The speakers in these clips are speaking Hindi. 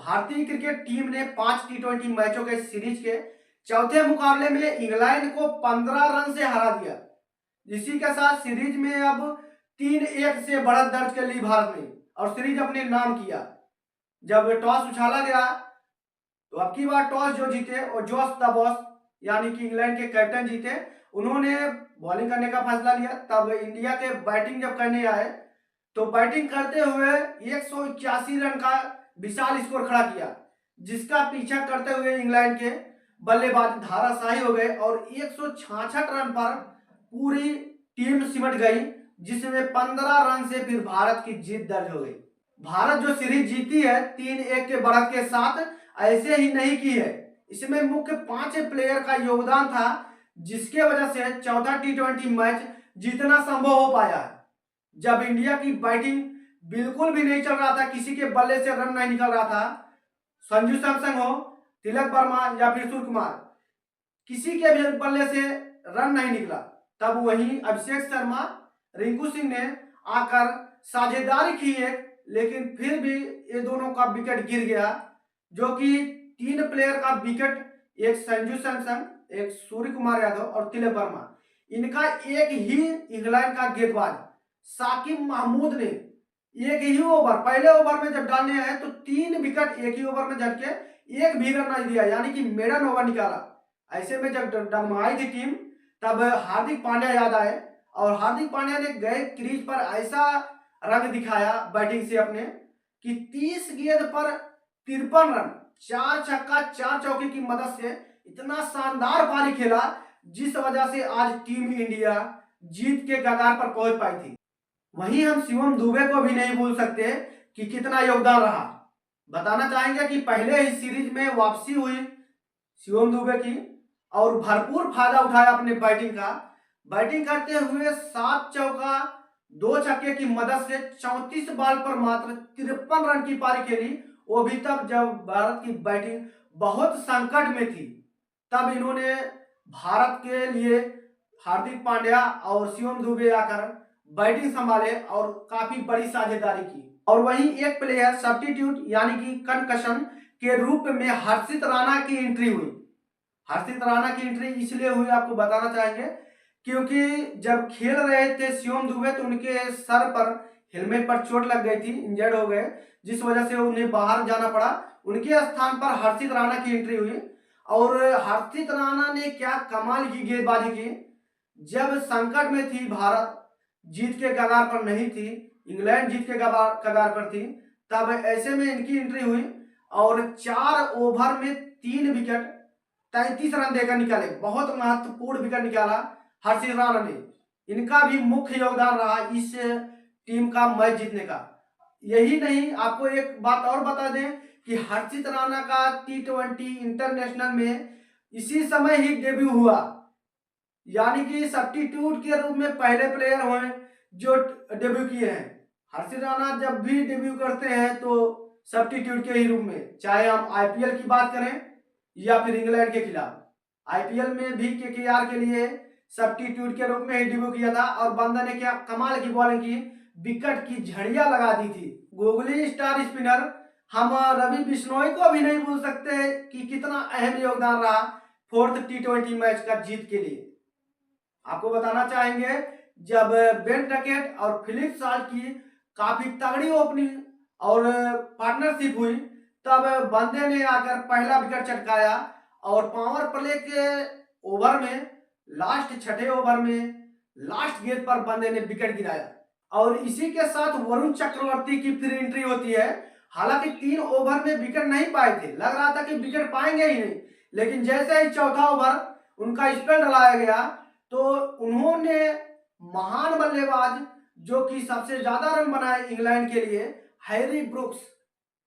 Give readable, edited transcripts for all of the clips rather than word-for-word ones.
भारतीय क्रिकेट टीम ने 5 T20 मैचों के सीरीज के चौथे मुकाबले में इंग्लैंड को 15 रन से हरा दिया। इसी के साथ सीरीज में अब 3-1 से बढ़त दर्ज कर ली भारत ने और सीरीज अपने नाम किया। जब टॉस उछाला गया तो अब की बार टॉस जो जीते और जॉस द बॉस यानी कि इंग्लैंड के कैप्टन जीते, उन्होंने बॉलिंग करने का फैसला लिया। तब इंडिया के बैटिंग जब करने आए तो बैटिंग करते हुए 181 रन का विशाल स्कोर खड़ा किया, जिसका पीछा करते हुए इंग्लैंड के बल्लेबाज धाराशाही हो गए और 166 रन पर पूरी टीम सिमट गई, जिसमें 15 रन से फिर भारत की जीत दर्ज हो गई। भारत जो सीरीज जीती है 3-1 के बढ़त के साथ, ऐसे ही नहीं की है, इसमें मुख्य 5 प्लेयर का योगदान था, जिसके वजह से चौथा T20 मैच जीतना संभव हो पाया है। जब इंडिया की बैटिंग बिल्कुल भी नहीं चल रहा था, किसी के बल्ले से रन नहीं निकल रहा था, संजू सैमसन हो, तिलक वर्मा या फिर सूर्य कुमार, किसी के भी बल्ले से रन नहीं निकला, तब वहीं अभिषेक शर्मा, रिंकू सिंह ने आकर साझेदारी की है, लेकिन फिर भी ये दोनों का विकेट गिर गया, जो कि 3 प्लेयर का विकेट, एक संजू सैमसन, एक सूर्य कुमार यादव और तिलक वर्मा, इनका एक ही इंग्लैंड का गेंदबाज साकिब महमूद ने एक ही ओवर, पहले ओवर में जब डालने आए तो 3 विकेट एक ही ओवर में झटके, एक भी रन नहीं दिया, यानी कि मेडन ओवर निकाला। ऐसे में जब डगमगाई थी टीम, तब हार्दिक पांड्या याद आए और हार्दिक पांड्या ने गए क्रीज पर ऐसा रंग दिखाया बैटिंग से अपने कि 30 गेंद पर 53 रन, 4 छक्का 4 चौके की मदद से इतना शानदार पारी खेला, जिस वजह से आज टीम इंडिया जीत के कगार पर पहुंच पाई थी। वहीं हम शिवम दुबे को भी नहीं भूल सकते कि कितना योगदान रहा। बताना चाहेंगे कि पहले ही सीरीज में वापसी हुई शिवम दुबे की और भरपूर फायदा उठाया अपने बैटिंग का। बैटिंग करते हुए 7 चौका 2 छक्के की मदद से 34 बॉल पर मात्र 53 रन की पारी खेली, वो भी तब जब भारत की बैटिंग बहुत संकट में थी। तब इन्होंने भारत के लिए हार्दिक पांड्या और शिवम दुबे आकर बैटिंग संभाले और काफी बड़ी साझेदारी की। और वहीं एक प्लेयर सब्स्टिट्यूट यानी कि कंकशन के रूप में हर्षित राणा की एंट्री हुई। हर्षित राणा की एंट्री इसलिए हुई, आपको बताना चाहेंगे, क्योंकि जब खेल रहे थे शिवम दुबे तो उनके सर पर हेलमेट पर चोट लग गई थी, इंजर्ड हो गए, जिस वजह से उन्हें बाहर जाना पड़ा। उनके स्थान पर हर्षित राणा की एंट्री हुई और हर्षित राणा ने क्या कमाल की गेंदबाजी की। जब संकट में थी भारत, जीत के कगार पर नहीं थी, इंग्लैंड जीत के कगार पर थी, तब ऐसे में इनकी एंट्री हुई और 4 ओवर में 3 विकेट 33 रन देकर निकाले। बहुत महत्वपूर्ण विकेट निकाला हर्षित राणा ने। इनका भी मुख्य योगदान रहा इस टीम का मैच जीतने का। यही नहीं, आपको एक बात और बता दें कि हर्षित राणा का T20 इंटरनेशनल में इसी समय ही डेब्यू हुआ, यानी कि सब्स्टिट्यूट के रूप में पहले प्लेयर हुए जो डेब्यू किए हैं। हर्षित राणा जब भी डेब्यू करते हैं तो सब्स्टिट्यूट के ही रूप में, चाहे हम IPL की बात करें या फिर इंग्लैंड के खिलाफ। IPL में भी KKR के लिए सब्स्टिट्यूट के रूप में ही डेब्यू किया था और बंदा ने क्या कमाल की बॉलिंग की, विकेट की झड़ियां लगा दी थी। गूगली स्टार स्पिनर हम रवि बिश्नोई को भी नहीं भूल सकते कि कितना अहम योगदान रहा 4th T20 मैच का जीत के लिए। आपको बताना चाहेंगे, जब बेन डकेट और फिलिप साल्ट की काफी तगड़ी ओपनिंग और पार्टनरशिप हुई, तब बंदे ने आकर पहला विकेट चटकाया और पावर प्ले के ओवर में, लास्ट 6ठे ओवर में लास्ट गेंद पर बंदे ने विकेट गिराया और इसी के साथ वरुण चक्रवर्ती की फिर एंट्री होती है। हालांकि 3 ओवर में विकेट नहीं पाए थे, लग रहा था कि विकेट पाएंगे ही नहीं, लेकिन जैसे ही चौथा ओवर उनका स्पेल डलाया गया तो उन्होंने महान बल्लेबाज जो कि सबसे ज्यादा रन बनाए इंग्लैंड के लिए, हैरी ब्रुक्स,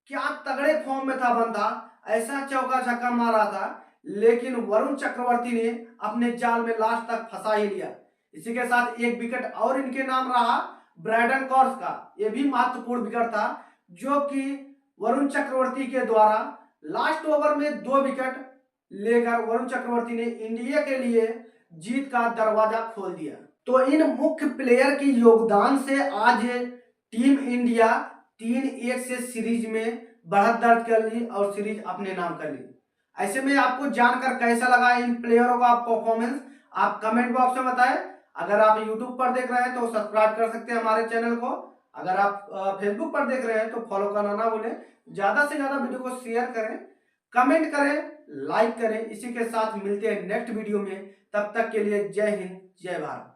क्या तगड़े फॉर्म में था बंदा, ऐसा चौका छक्का मारा था, लेकिन वरुण चक्रवर्ती ने अपने जाल में लास्ट तक फंसा ही लिया। इसी के साथ एक विकेट और इनके नाम रहा ब्रैडन कॉर्स का। यह भी महत्वपूर्ण विकेट था, जो कि वरुण चक्रवर्ती के द्वारा लास्ट ओवर में 2 विकेट लेकर वरुण चक्रवर्ती ने इंडिया के लिए जीत का दरवाजा खोल दिया। तो इन मुख्य प्लेयर के योगदान से आज टीम इंडिया 3-1 से सीरीज में बढ़त दर्ज कर ली और सीरीज अपने नाम कर ली। ऐसे में आपको जानकर कैसा लगा इन प्लेयरों का परफॉर्मेंस, आप कमेंट बॉक्स में बताएं। अगर आप यूट्यूब पर देख रहे हैं तो सब्सक्राइब कर सकते हैं हमारे चैनल को। अगर आप फेसबुक पर देख रहे हैं तो फॉलो करना ना भूलें। ज्यादा से ज्यादा वीडियो को शेयर करें, कमेंट करें, लाइक करें। इसी के साथ मिलते हैं नेक्स्ट वीडियो में। तब तक के लिए जय हिंद, जय भारत।